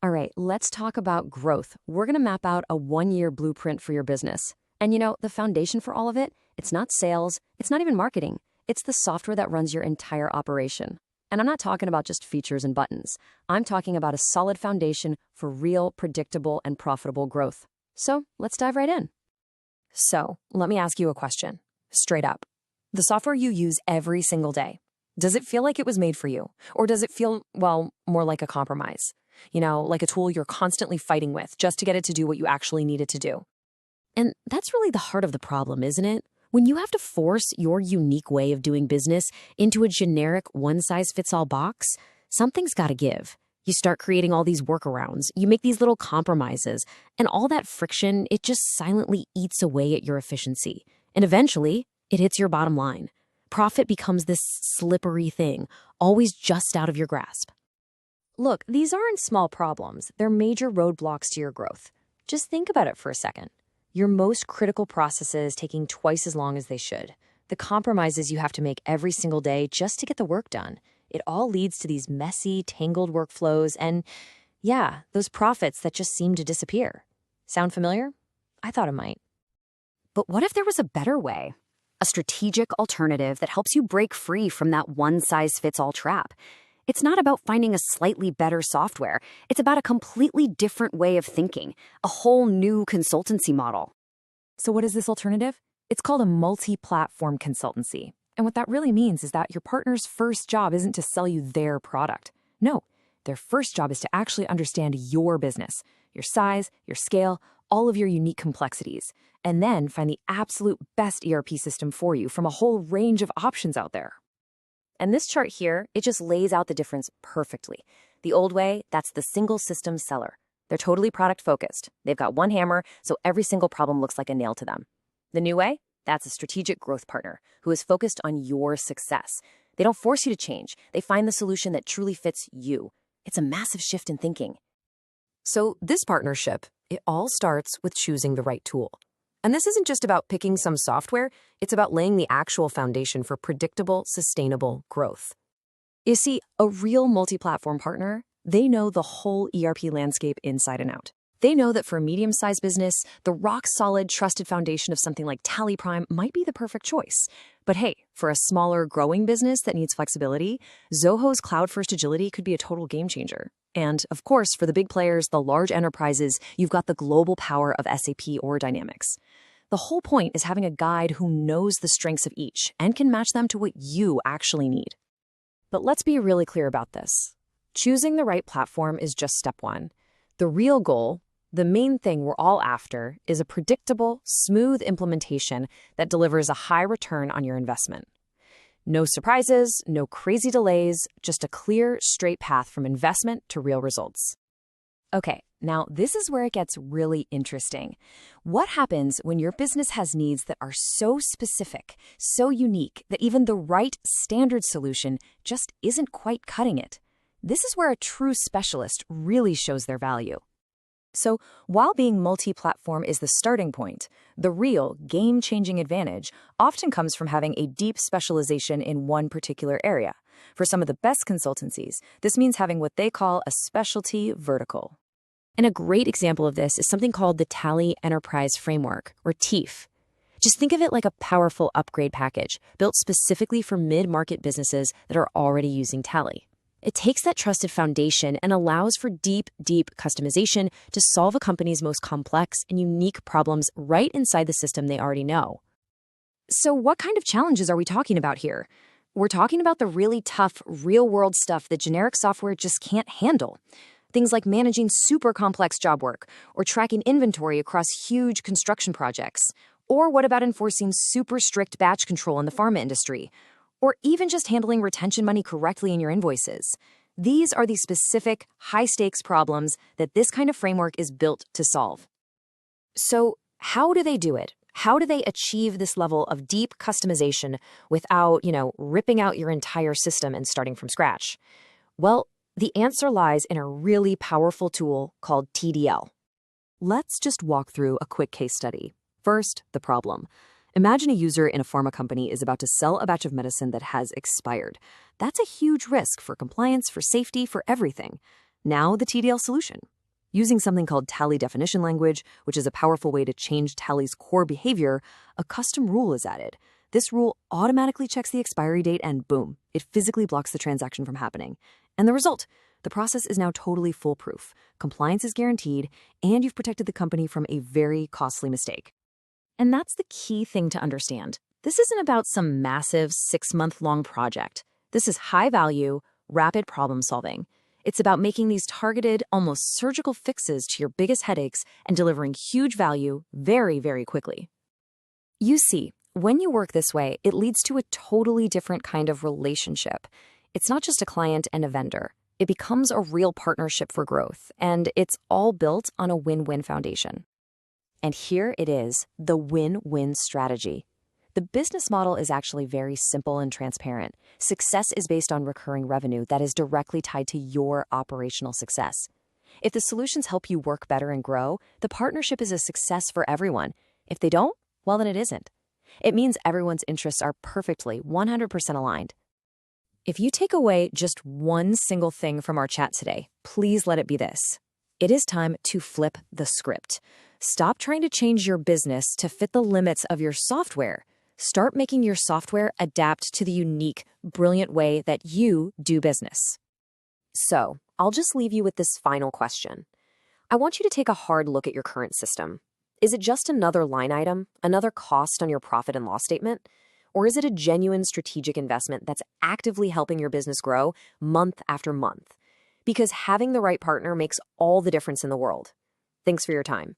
All right, let's talk about growth. We're going to map out a 1-year blueprint for your business. And the foundation for all of it, it's not sales, it's not even marketing. It's the software that runs your entire operation. And I'm not talking about just features and buttons. I'm talking about a solid foundation for real, predictable, and profitable growth. So let's dive right in. So let me ask you a question, straight up. The software you use every single day, does it feel like it was made for you? Or does it feel, well, more like a compromise? Like a tool you're constantly fighting with just to get it to do what you actually need it to do. And that's really the heart of the problem, isn't it? When you have to force your unique way of doing business into a generic one-size-fits-all box, something's got to give. You start creating all these workarounds, you make these little compromises, and all that friction, it just silently eats away at your efficiency. And eventually, it hits your bottom line. Profit becomes this slippery thing, always just out of your grasp. Look, these aren't small problems. They're major roadblocks to your growth. Just think about it for a second. Your most critical processes taking twice as long as they should. The compromises you have to make every single day just to get the work done. It all leads to these messy, tangled workflows and, yeah, those profits that just seem to disappear. Sound familiar? I thought it might. But what if there was a better way? A strategic alternative that helps you break free from that one-size-fits-all trap. It's not about finding a slightly better software. It's about a completely different way of thinking, a whole new consultancy model. So what is this alternative? It's called a multi-platform consultancy. And what that really means is that your partner's first job isn't to sell you their product. No, their first job is to actually understand your business, your size, your scale, all of your unique complexities, and then find the absolute best ERP system for you from a whole range of options out there. And this chart here, it just lays out the difference perfectly. The old way, that's the single system seller. They're totally product focused. They've got one hammer, so every single problem looks like a nail to them. The new way, that's a strategic growth partner who is focused on your success. They don't force you to change. They find the solution that truly fits you. It's a massive shift in thinking. So this partnership, it all starts with choosing the right tool. And this isn't just about picking some software, it's about laying the actual foundation for predictable, sustainable growth. You see, a real multi-platform partner, they know the whole ERP landscape inside and out. They know that for a medium-sized business, the rock-solid, trusted foundation of something like TallyPrime might be the perfect choice. But hey, for a smaller, growing business that needs flexibility, Zoho's cloud-first agility could be a total game-changer. And, of course, for the big players, the large enterprises, you've got the global power of SAP or Dynamics. The whole point is having a guide who knows the strengths of each and can match them to what you actually need. But let's be really clear about this. Choosing the right platform is just step one. The real goal, the main thing we're all after, is a predictable, smooth implementation that delivers a high return on your investment. No surprises, no crazy delays, just a clear, straight path from investment to real results. Okay, now this is where it gets really interesting. What happens when your business has needs that are so specific, so unique, that even the right standard solution just isn't quite cutting it? This is where a true specialist really shows their value. So, while being multi-platform is the starting point, the real game-changing advantage often comes from having a deep specialization in one particular area. For some of the best consultancies, this means having what they call a specialty vertical. And a great example of this is something called the Tally Enterprise Framework, or TEAF. Just think of it like a powerful upgrade package built specifically for mid-market businesses that are already using Tally. It takes that trusted foundation and allows for deep customization to solve a company's most complex and unique problems right inside the system they already know. So what kind of challenges are we talking about here? We're talking about the really tough, real-world stuff that generic software just can't handle. Things like managing super complex job work or tracking inventory across huge construction projects. Or what about enforcing super strict batch control in the pharma industry? Or even just handling retention money correctly in your invoices. These are the specific, high-stakes problems that this kind of framework is built to solve. So how do they do it? How do they achieve this level of deep customization without, ripping out your entire system and starting from scratch? Well, the answer lies in a really powerful tool called TDL. Let's just walk through a quick case study. First, the problem. Imagine a user in a pharma company is about to sell a batch of medicine that has expired. That's a huge risk for compliance, for safety, for everything. Now the TDL solution. Using something called Tally Definition Language, which is a powerful way to change Tally's core behavior, a custom rule is added. This rule automatically checks the expiry date and boom, it physically blocks the transaction from happening. And the result? The process is now totally foolproof. Compliance is guaranteed, and you've protected the company from a very costly mistake. And that's the key thing to understand. This isn't about some massive 6-month-long project. This is high-value, rapid problem-solving. It's about making these targeted, almost surgical fixes to your biggest headaches and delivering huge value very, very quickly. You see, when you work this way, it leads to a totally different kind of relationship. It's not just a client and a vendor. It becomes a real partnership for growth, and it's all built on a win-win foundation. And here it is, the win-win strategy. The business model is actually very simple and transparent. Success is based on recurring revenue that is directly tied to your operational success. If the solutions help you work better and grow, the partnership is a success for everyone. If they don't, well, then it isn't. It means everyone's interests are perfectly 100% aligned. If you take away just one single thing from our chat today, please let it be this. It is time to flip the script. Stop trying to change your business to fit the limits of your software. Start making your software adapt to the unique, brilliant way that you do business. So, I'll just leave you with this final question. I want you to take a hard look at your current system. Is it just another line item, another cost on your profit and loss statement? Or is it a genuine strategic investment that's actively helping your business grow month after month? Because having the right partner makes all the difference in the world. Thanks for your time.